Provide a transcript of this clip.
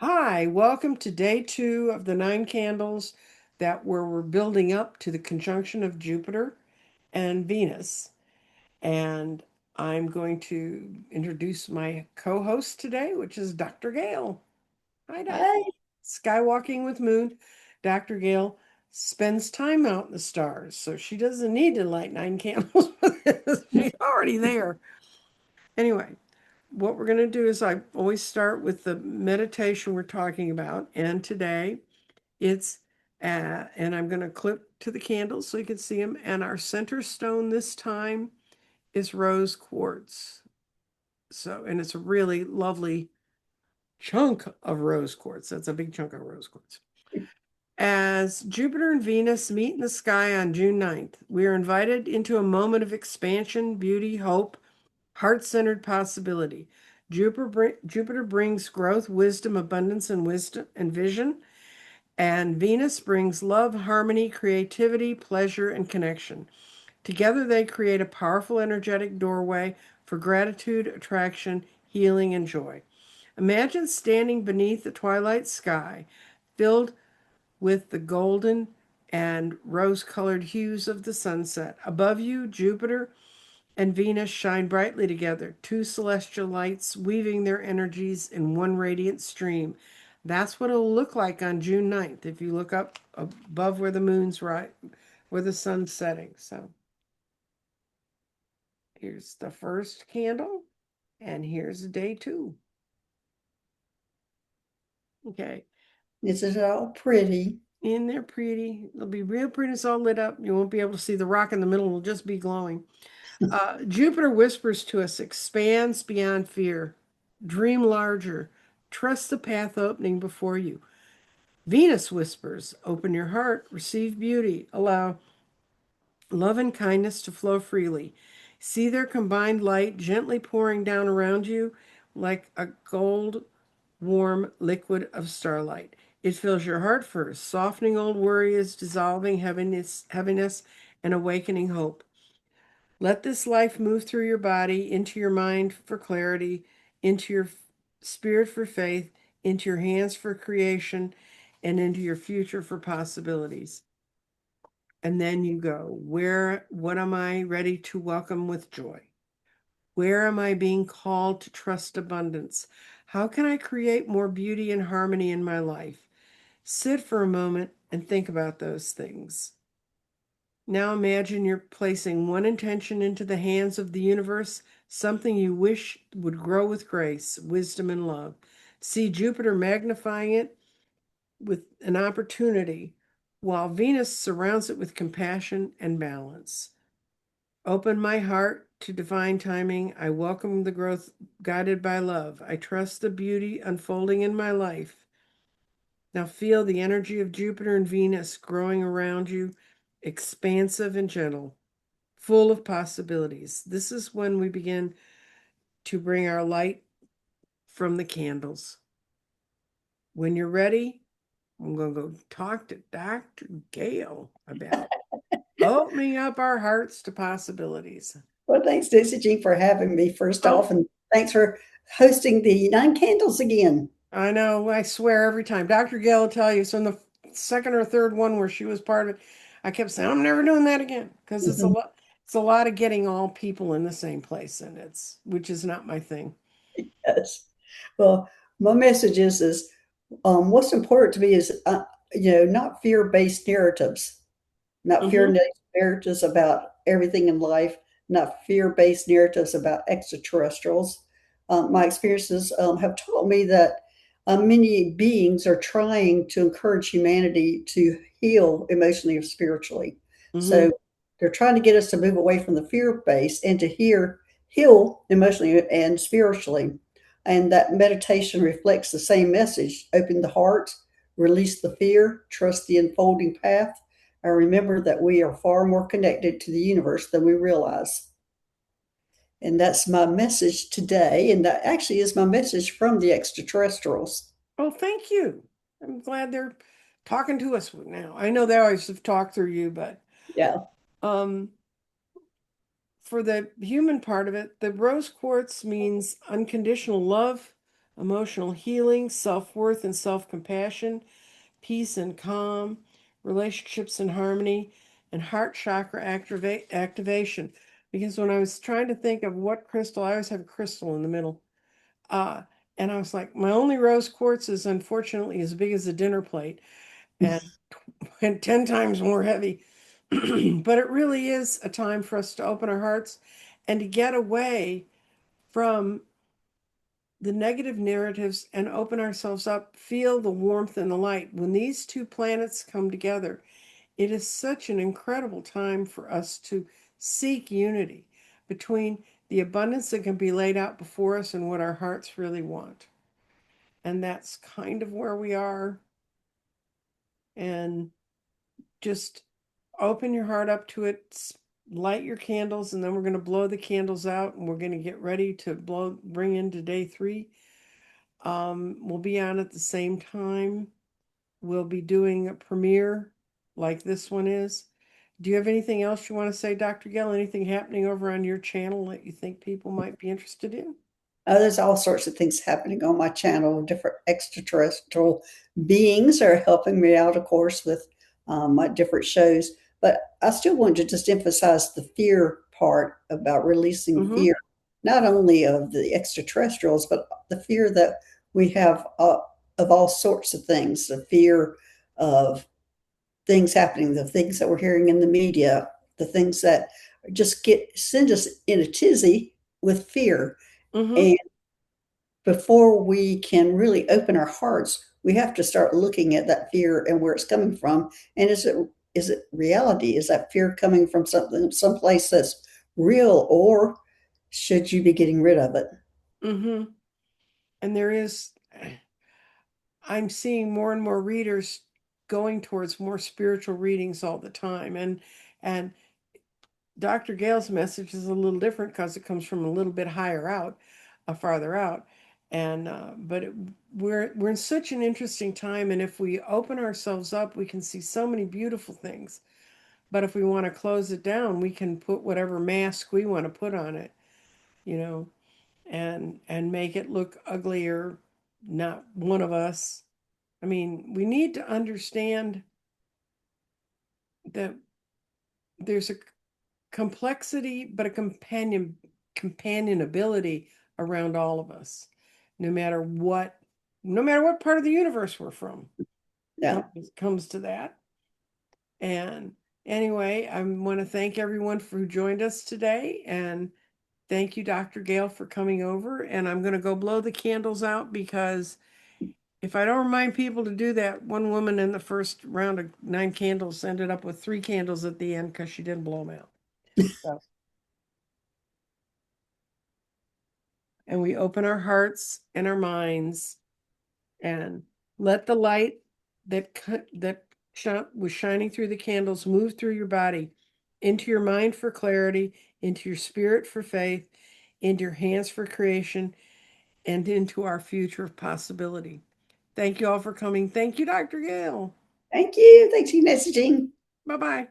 Hi, welcome to day 2 of the 9 candles where we're building up to the conjunction of Jupiter and Venus. And I'm going to introduce my co-host today, which is Dr. Gail. Hi, Doc. Hi. Skywalking with Moon. Dr. Gail spends time out in the stars, so she doesn't need to light 9 candles with this. She's already there. Anyway, what we're going to do is I always start with the meditation we're talking about. And today it's, and I'm going to clip to the candles so you can see them. And our center stone this time is rose quartz. So, and it's a really lovely chunk of rose quartz. That's a big chunk of rose quartz. As Jupiter and Venus meet in the sky on June 9th, we are invited into a moment of expansion, beauty, hope, heart-centered possibility. Jupiter brings growth, wisdom, abundance, and vision, and Venus brings love, harmony, creativity, pleasure, and connection. Together, they create a powerful, energetic doorway for gratitude, attraction, healing, and joy. Imagine standing beneath the twilight sky, filled with the golden and rose colored hues of the sunset. Above you, Jupiter and Venus shine brightly together, two celestial lights weaving their energies in one radiant stream. That's what it'll look like on June 9th if you look up above where the moon's right, where the sun's setting. So here's the first candle, and here's day 2. Okay, Isn't it all pretty? in there pretty. It'll be real pretty. It's all lit up. You won't be able to see the rock in the middle. It'll just be glowing. Jupiter whispers to us, expands beyond fear, dream larger, trust the path opening before you. Venus whispers, open your heart, receive beauty, allow love and kindness to flow freely. See their combined light gently pouring down around you like a gold, warm liquid of starlight. It fills your heart first, softening old worries, dissolving heaviness, and awakening hope. Let this life move through your body, into your mind for clarity, into your spirit for faith, into your hands for creation, and into your future for possibilities. And then you go, what am I ready to welcome with joy? Where am I being called to trust abundance? How can I create more beauty and harmony in my life? Sit for a moment and think about those things. Now imagine you're placing one intention into the hands of the universe, something you wish would grow with grace, wisdom, and love. See Jupiter magnifying it with an opportunity, while Venus surrounds it with compassion and balance. Open my heart to divine timing. I welcome the growth guided by love. I trust the beauty unfolding in my life. Now feel the energy of Jupiter and Venus growing around you, expansive and gentle, full of possibilities. This is when we begin to bring our light from the candles. When you're ready, I'm going to go talk to Dr. Gail about opening up our hearts to possibilities. Well, thanks, Daisy G, for having me first Oh, off, and thanks for hosting the Nine Candles again. I know, I swear every time. Dr. Gail will tell you. So in the second or third one where she was part of it, I kept saying, I'm never doing that again. Because Mhm. it's a lot of getting all people in the same place, and which is not my thing. Yes. Well, my message is what's important to me is not fear-based narratives, not Mm-hmm. fear-based narratives about everything in life, not fear-based narratives about extraterrestrials. My experiences have taught me that many beings are trying to encourage humanity to heal emotionally or spiritually. Mm-hmm. So they're trying to get us to move away from the fear base and to heal emotionally and spiritually. And that meditation reflects the same message: open the heart, release the fear, trust the unfolding path, and remember that we are far more connected to the universe than we realize. And that's my message today. And that actually is my message from the extraterrestrials. Oh, thank you. I'm glad they're talking to us now. I know they always have talked through you, but Yeah. um, for the human part of it, the rose quartz means unconditional love, emotional healing, self-worth and self-compassion, peace and calm, relationships and harmony, and heart chakra activation. Because when I was trying to think of what crystal, I always have a crystal in the middle. Uh, and I was like, my only rose quartz is unfortunately as big as a dinner plate and, and 10 times more heavy. But it really is a time for us to open our hearts and to get away from the negative narratives and open ourselves up, feel the warmth and the light. When these two planets come together, it is such an incredible time for us to seek unity between the abundance that can be laid out before us and what our hearts really want. And that's kind of where we are. And just open your heart up to it, light your candles, and then we're going to blow the candles out and we're going to get ready to bring into day 3. We'll be on at the same time. We'll be doing a premiere like this one is. Do you have anything else you want to say, Dr. Gail? Anything happening over on your channel that you think people might be interested in? There's all sorts of things happening on my channel. Different extraterrestrial beings are helping me out, of course, with my different shows. But I still want to just emphasize the fear part about releasing Mm-hmm. fear, not only of the extraterrestrials, but the fear that we have of all sorts of things, the fear of things happening, the things that we're hearing in the media, the things that just send us in a tizzy with fear. Mm-hmm. And before we can really open our hearts, we have to start looking at that fear and where it's coming from. And is it reality? Is that fear coming from someplace that's real, or should you be getting rid of it? Mm-hmm. And I'm seeing more and more readers going towards more spiritual readings all the time. And Dr. Gale's message is a little different because it comes from a little bit higher out, farther out. And but we're in such an interesting time, and if we open ourselves up, we can see so many beautiful things. But if we want to close it down, we can put whatever mask we want to put on it, you know, and make it look ugly or not one of us. I mean, we need to understand that there's a complexity, but a companionability around all of us, no matter what, no matter what part of the universe we're from. Yeah. Comes to that. And anyway, I want to thank everyone for who joined us today, and thank you, Dr. Gail, for coming over. And I'm going to go blow the candles out because if I don't remind people to do that, one woman in the first round of 9 candles ended up with 3 candles at the end because she didn't blow them out. So, and we open our hearts and our minds and let the light that was shining through the candles move through your body, into your mind for clarity, into your spirit for faith, into your hands for creation, and into our future of possibility. Thank you all for coming. Thank you, Dr. Gail. Thank you. Thanks for your messaging. Bye bye.